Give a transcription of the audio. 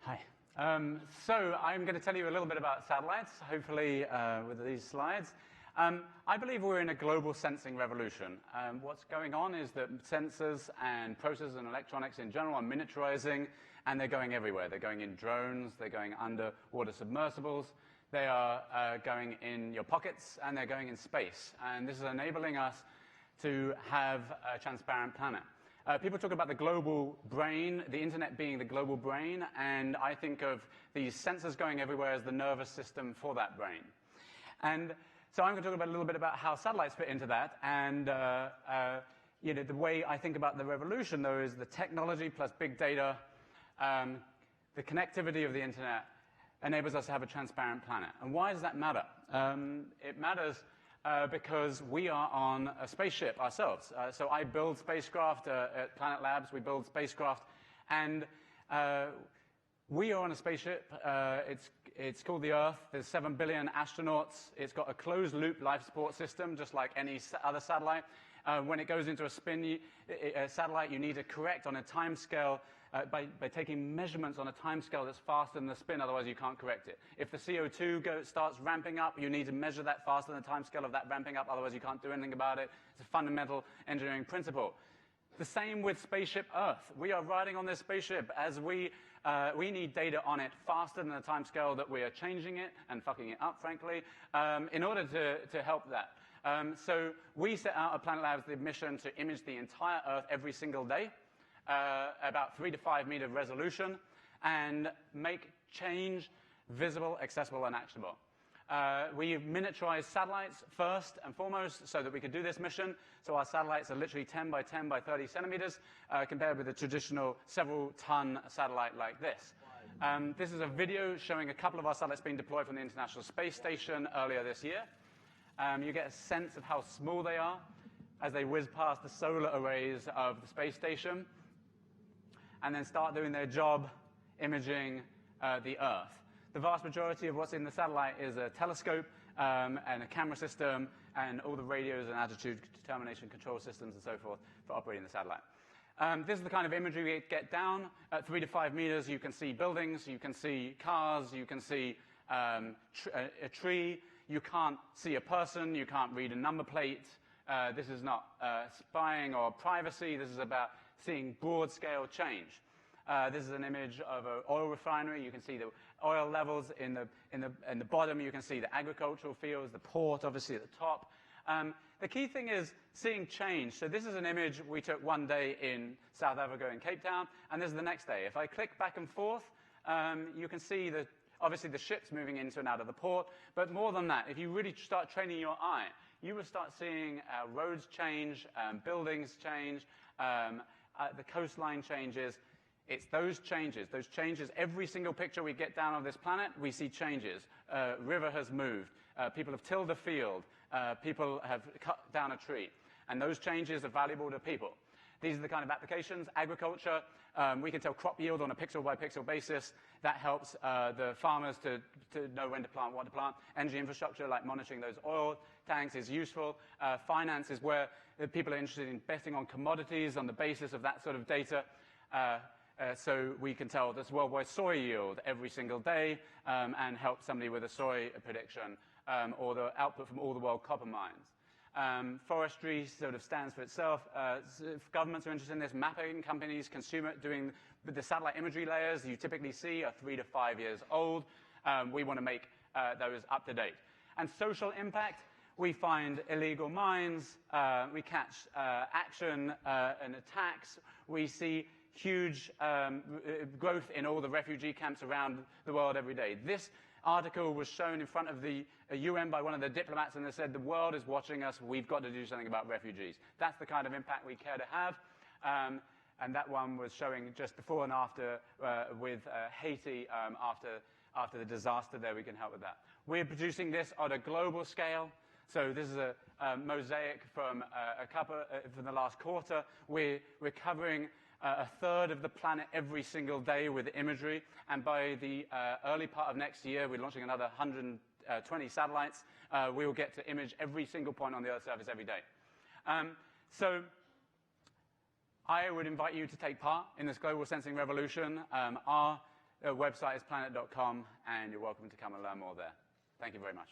Hi. So I'm going to tell you a little bit about satellites, hopefully with these slides. I believe we're in a global sensing revolution. What's going on is that sensors and processors and electronics in general are miniaturizing, and they're going everywhere. They're going in drones, they're going underwater submersibles, they are going in your pockets, and they're going in space. And this is enabling us to have a transparent planet. People talk about the global brain, the internet being the global brain, and I think of these sensors going everywhere as the nervous system for that brain. And so I'm going to talk about a little bit about how satellites fit into that. And the way I think about the revolution, though, is the technology plus big data, the connectivity of the internet enables us to have a transparent planet. And why does that matter? It matters because we are on a spaceship ourselves. So I build spacecraft at Planet Labs. We build spacecraft. And we are on a spaceship. It's called the Earth. There's 7 billion astronauts. It's got a closed-loop life support system, just like any other satellite. When it goes into a satellite, you need to correct on a time scale by taking measurements on a time scale that's faster than the spin, otherwise you can't correct it. If the CO2 starts ramping up, you need to measure that faster than the time scale of that ramping up, otherwise you can't do anything about it. It's a fundamental engineering principle. The same with Spaceship Earth. We are riding on this spaceship as we need data on it faster than the time scale that we are changing it and fucking it up, frankly, in order to help that. So we set out at Planet Labs the mission to image the entire Earth every single day, about 3 to 5 meter resolution, and make change visible, accessible, and actionable. We've miniaturized satellites first and foremost so that we could do this mission. So our satellites are literally 10 by 10 by 30 centimeters compared with a traditional several-ton satellite like this. This is a video showing a couple of our satellites being deployed from the International Space Station earlier this year. You get a sense of how small they are as they whiz past the solar arrays of the space station and then start doing their job imaging the Earth. The vast majority of what's in the satellite is a telescope and a camera system and all the radios and altitude determination control systems and so forth for operating the satellite. This is the kind of imagery we get down. At 3 to 5 meters, you can see buildings, you can see cars, you can see a tree. You can't see a person, you can't read a number plate. This is not spying or privacy. This is about seeing broad-scale change. This is an image of an oil refinery. You can see the oil levels in the bottom. You can see the agricultural fields, the port, obviously, at the top. The key thing is seeing change. So this is an image we took one day in South Africa in Cape Town, and this is the next day. If I click back and forth, you can see obviously the ships moving into and out of the port, but more than that, if you really start training your eye, you will start seeing roads change, buildings change, the coastline changes. It's those changes, every single picture we get down on this planet, we see changes. River has moved, people have tilled a field, people have cut down a tree, and those changes are valuable to people. These are the kind of applications. Agriculture, we can tell crop yield on a pixel-by-pixel basis. That helps the farmers to know when to plant, what to plant. Energy infrastructure, like monitoring those oil tanks, is useful. Finance is where people are interested in betting on commodities on the basis of that sort of data. So we can tell this worldwide soy yield every single day and help somebody with a soy prediction or the output from all the world copper mines. Forestry sort of stands for itself. Governments are interested in this. Mapping companies, doing the satellite imagery layers you typically see are 3 to 5 years old. We want to make those up to date. And social impact, we find illegal mines. We catch action and attacks. We see huge growth in all the refugee camps around the world every day. This article was shown in front of the UN by one of the diplomats, and they said, the world is watching us, we've got to do something about refugees. That's the kind of impact we care to have. And that one was showing just before and after with Haiti after the disaster there. We can help with that. We're producing this on a global scale. So this is a mosaic from from the last quarter. We're covering a third of the planet every single day with imagery. And by the early part of next year, we're launching another 120 satellites. We will get to image every single point on the Earth's surface every day. So I would invite you to take part in this global sensing revolution. Our website is planet.com, and you're welcome to come and learn more there. Thank you very much.